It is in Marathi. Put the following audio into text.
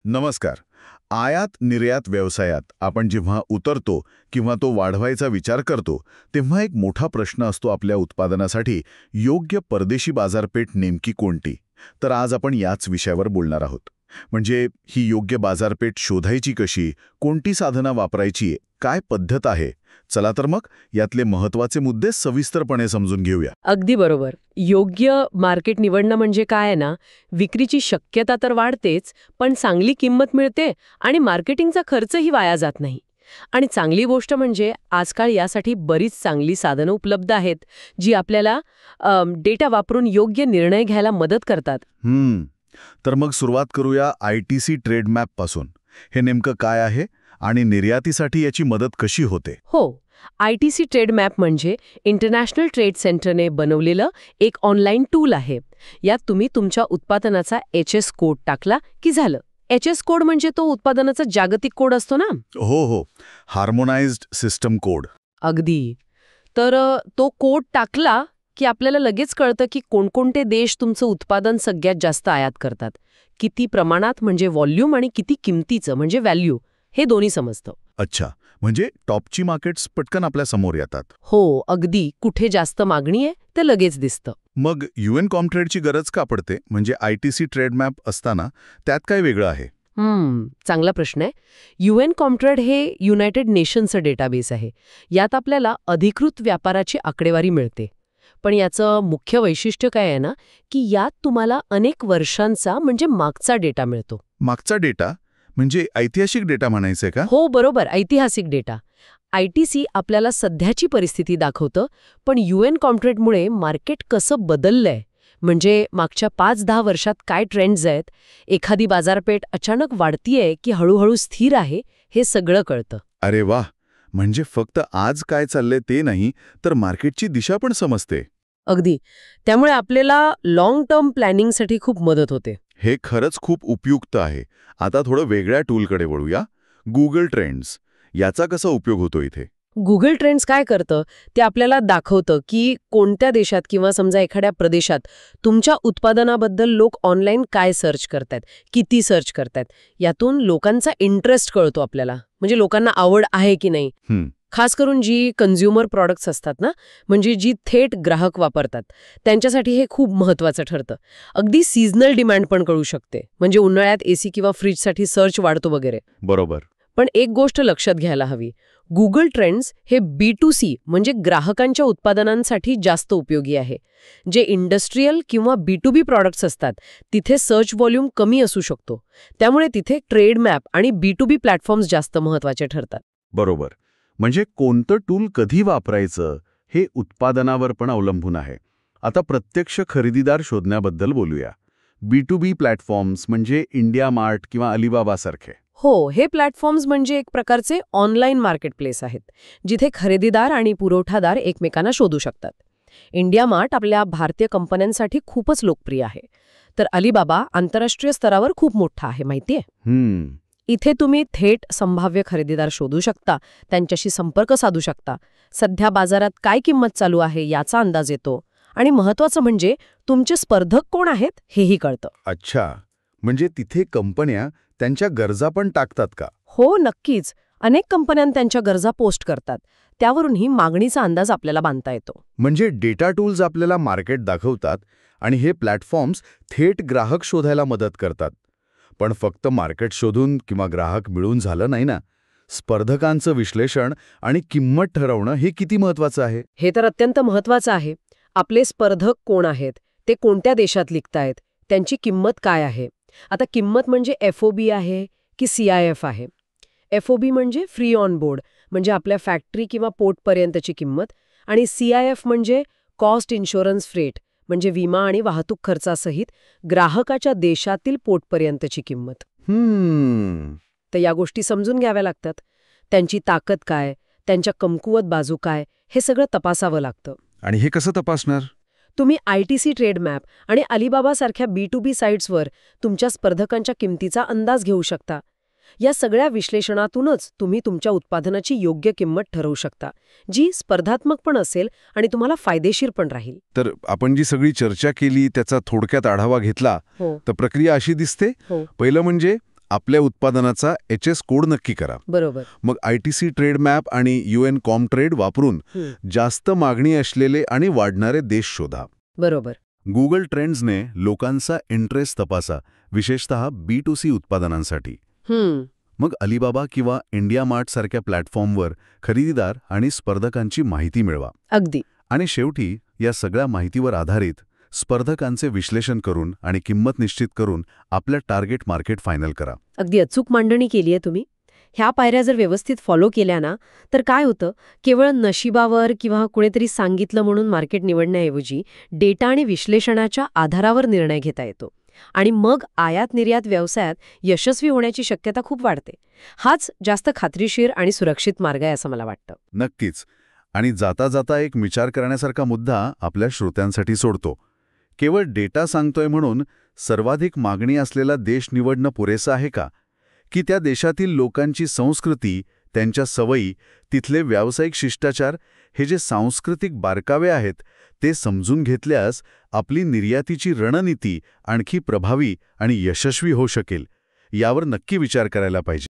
नमस्कार. आयात निर्यात व्यवसायात आपण जेव्हा उतरतो किंवा तो वाढवायचा विचार करतो तेव्हा एक मोठा प्रश्न असतो आपल्या उत्पादनासाठी योग्य परदेशी बाजारपेठ नेमकी कोणती. तर आज आपण याच विषयावर बोलणार आहोत. म्हणजे ही योग्य बाजारपेठ शोधायची कशी, कोणती साधनं वापरायची, काय पद्धत आहे. चला तर मग यातले महत्त्वाचे मुद्दे सविस्तरपणे समजून घेऊया. अगदी बरोबर. योग्य मार्केट निवडणं म्हणजे काय आहे ना, विक्रीची शक्यता तर वाढतेच, पण चांगली किंमत मिळते आणि मार्केटिंगचा खर्चही वाया जात नाही. आणि चांगली गोष्ट म्हणजे आजकाल यासाठी बरीच चांगली साधनं उपलब्ध आहेत, जी आपल्याला डेटा वापरून योग्य निर्णय घ्यायला मदत करतात. तर मग सुरुवात करूया ITC ट्रेड मॅप पासून. हे नेमकं काय आहे आणि निर्यातीसाठी याची मदत कशी होते? हो, ITC ट्रेड मॅप म्हणजे इंटरनॅशनल ट्रेड सेंटरने बनवलेलं एक ऑनलाईन टूल आहे. यात तुम्ही तुमच्या उत्पादनाचा HS कोड टाकला की झालं. HS कोड म्हणजे तो उत्पादनाचा जागतिक कोड असतो ना. हो, हार्मोनाइज्ड सिस्टम कोड. अगदी. तर तो कोड टाकला की आपल्याला लगेच कळतं की कोणकोणते देश तुमचं उत्पादन सगळ्यात जास्त आयात करतात, किती प्रमाणात म्हणजे व्हॉल्यूम आणि किती किमतीचं म्हणजे व्हॅल्यू, हे दोन्ही समजतं. अच्छा, म्हणजे टॉपची मार्केट्स पटकन आपल्या समोर येतात. हो, अगदी. कुठे जास्त मागणी आहे ते लगेच दिसतं. मग UN कॉमट्रेडची गरज का पडते? म्हणजे ITC ट्रेड मॅप असताना त्यात काय वेगळं आहे? चांगला प्रश्न आहे. UN कॉमट्रेड हे युनायटेड नेशन्सचं डेटाबेस आहे. यात आपल्याला अधिकृत व्यापाराची आकडेवारी मिळते. पण याचं मुख्य वैशिष्ट्य काय आहे ना, की यात तुम्हाला अनेक वर्षांचा म्हणजे मागचा डेटा मिळतो. मागचा डेटा म्हणजे ऐतिहासिक डेटा म्हणायचंय का? हो, बरोबर, ऐतिहासिक डेटा. ITC आपल्याला सध्याची परिस्थिती दाखवतं, पण UN कॉमट्रेडमुळे मार्केट कसं बदललंय, म्हणजे मागच्या 5-10 वर्षात काय ट्रेंड्स आहेत, एखादी बाजारपेठ अचानक वाढतीये की हळूहळू स्थिर आहे, हे सगळं कळतं. अरे वाह! म्हणजे फक्त आज काय चाललंय ते नाही, तर मार्केटची दिशा पण समजते. अगदी. त्यामुळे आपल्याला लाँग टर्म प्लॅनिंगसाठी खूप मदत होते. हे खरंच खूप उपयुक्त आहे. आता थोडं वेगळ्या टूलकडे वळूया. Google trends. याचा कसा उपयोग होतो इथे? गुगल ट्रेंड्स काय करतं, ते आपल्याला दाखवतं की कोणत्या देशात किंवा समजा एखाद्या प्रदेशात तुमच्या उत्पादनाबद्दल लोक ऑनलाईन काय सर्च करतात, किती सर्च करतात. यातून लोकांचा इंटरेस्ट कळतो आपल्याला, म्हणजे लोकांना आवड आहे की नाही. खास करून जी कन्झ्युमर प्रॉडक्ट्स असतात ना, म्हणजे जी थेट ग्राहक वापरतात, त्यांच्यासाठी हे खूप महत्त्वाचं ठरतं. अगदी सीझनल डिमांड पण कळू शकते, म्हणजे उन्हाळ्यात AC किंवा फ्रीजसाठी सर्च वाढतो वगैरे. बरोबर. पण एक गोष्ट लक्षात घ्यायला हवी, गुगल ट्रेंड्स हे B2C म्हणजे ग्राहकांच्या उत्पादनांसाठी जास्त उपयोगी आहे. जे इंडस्ट्रीयल किंवा B2B प्रॉडक्ट्स असतात तिथे सर्च व्हॉल्यूम कमी असू शकतो. त्यामुळे तिथे ट्रेड मॅप आणि B2B प्लॅटफॉर्म्स जास्त महत्त्वाचे ठरतात. बरोबर. म्हणजे कोणतं टूल कधी वापरायचं हे उत्पादनावर पण अवलंबून आहे. आता प्रत्यक्ष खरेदीदार शोधण्याबद्दल बोलूया. B2B प्लॅटफॉर्म्स म्हणजे इंडिया मार्ट किंवा अलिबाबा सारखे. हो, हे प्लॅटफॉर्म्स म्हणजे एक प्रकारचे ऑनलाईन मार्केटप्लेस आहेत, जिथे खरेदीदार आणि पुरवठादार एकमेकांना शोधू शकतात. इंडिया मार्ट आपल्या भारतीय कंपन्यांसाठी खूपच लोकप्रिय आहे. तर अलिबाबा आंतरराष्ट्रीय स्तरावर खूप मोठा आहे, माहितीये. इथे तुम्ही थेट संभाव्य खरेदीदार शोधू शकता, त्यांच्याशी संपर्क साधू शकता, सध्या बाजारात काय किंमत चालू आहे याचा अंदाज येतो, आणि महत्त्वाचं म्हणजे तुमचे स्पर्धक कोण आहेत हेही कळतं. अच्छा, म्हणजे तिथे कंपन्या त्यांच्या गरजा पण टाकतात का? हो, नक्कीच. अनेक कंपन्या त्यांच्या गरजा पोस्ट करतात. त्यावरूनही मागणीचा अंदाज आपल्याला बांधता येतो. म्हणजे डेटा टूल्स आपल्याला मार्केट दाखवतात आणि हे प्लॅटफॉर्म्स थेट ग्राहक शोधायला मदत करतात. पण फक्त मार्केट शोधून किंवा ग्राहक मिळून झालं नाही ना. स्पर्धकांचं विश्लेषण आणि किंमत ठरवणं हे किती महत्त्वाचं आहे? हे तर अत्यंत महत्त्वाचं आहे. आपले स्पर्धक कोण आहेत, ते कोणत्या देशात विकतायत, त्यांची किंमत काय आहे. आता किंमत म्हणजे FOB आहे की CIF आहे. FOB म्हणजे फ्री ऑन बोर्ड, म्हणजे आपल्या फॅक्टरी किंवा पोर्टपर्यंतची किंमत, आणि CIF म्हणजे कॉस्ट इन्शुरन्स फ्रेट, म्हणजे विमा आणि वाहतूक खर्चासहित ग्राहकाच्या देशातील पोर्टपर्यंतची किंमत. तर या गोष्टी समजून घ्याव्या लागतात. त्यांची ताकद काय, त्यांच्या कमकुवत बाजू काय, हे सगळं तपासावं लागतं. आणि हे कसं तपासणार? तुम्ही ITC ट्रेड मॅप आणि अलिबाबा सारख्या B2B साईट्सवर तुमच्या स्पर्धकांच्या किमतीचा अंदाज घेऊ शकता. या सगळ्या विश्लेषणातूनच तुम्ही तुमच्या उत्पादनाची योग्य किंमत ठरवू शकता, जी स्पर्धात्मक पण असेल आणि तुम्हाला फायदेशीर पण राहील. तर आपण जी सगळी चर्चा केली त्याचा थोडक्यात आढावा घेतला तर प्रक्रिया अशी दिसते. पहिलं म्हणजे आपल्या उत्पादनाचा HS कोड नक्की करा. बरोबर. मग ITC ट्रेड मॅप आणि UN कॉमट्रेड वापरून जास्त मागणी असलेले आणि वाढणारे देश शोधा. बरोबर. गुगल ट्रेंड्सने लोकांचा इंटरेस्ट तपासा, विशेषतः B2C उत्पादनांसाठी. मग अलिबाबा किंवा इंडिया मार्ट सारख्या प्लॅटफॉर्मवर खरेदीदार आणि स्पर्धकांची माहिती मिळवा. अगदी. आणि शेवटी या सगळ्या माहितीवर आधारित स्पर्धकांचे विश्लेषण करून आणि किंमत निश्चित करून आपलं टार्गेट मार्केट फायनल करा. अगदी अचूक मांडणी केली आहे तुम्ही. ह्या पायऱ्या जर व्यवस्थित फॉलो केल्या ना, तर काय होतं, केवळ नशिबावर किंवा कुणीतरी सांगितलं म्हणून मार्केट निवडण्याऐवजी डेटा आणि विश्लेषणाच्या आधारावर निर्णय घेता येतो. आणि मग आयात निर्यात व्यवसायात यशस्वी होण्याची शक्यता खूप वाढते. हाच जास्त खात्रीशीर आणि सुरक्षित मार्ग आहे असं मला वाटतं. नक्कीच. आणि जाता जाता एक विचार करण्यासारखा मुद्दा आपल्या श्रोत्यांसाठी सोडतो. केवळ डेटा सांगतोय म्हणून सर्वाधिक मागणी असलेला देश निवडणं पुरेसं आहे का? की त्या देशातील लोकांची संस्कृती, त्यांच्या सवयी, तिथले व्यावसायिक शिष्टाचार, हे जे सांस्कृतिक बारकावे आहेत ते समजून घेतल्यास आपली निर्यातीची रणनीती आणखी प्रभावी आणि यशस्वी होऊ शकेल, यावर नक्की विचार करायला पाहिजे.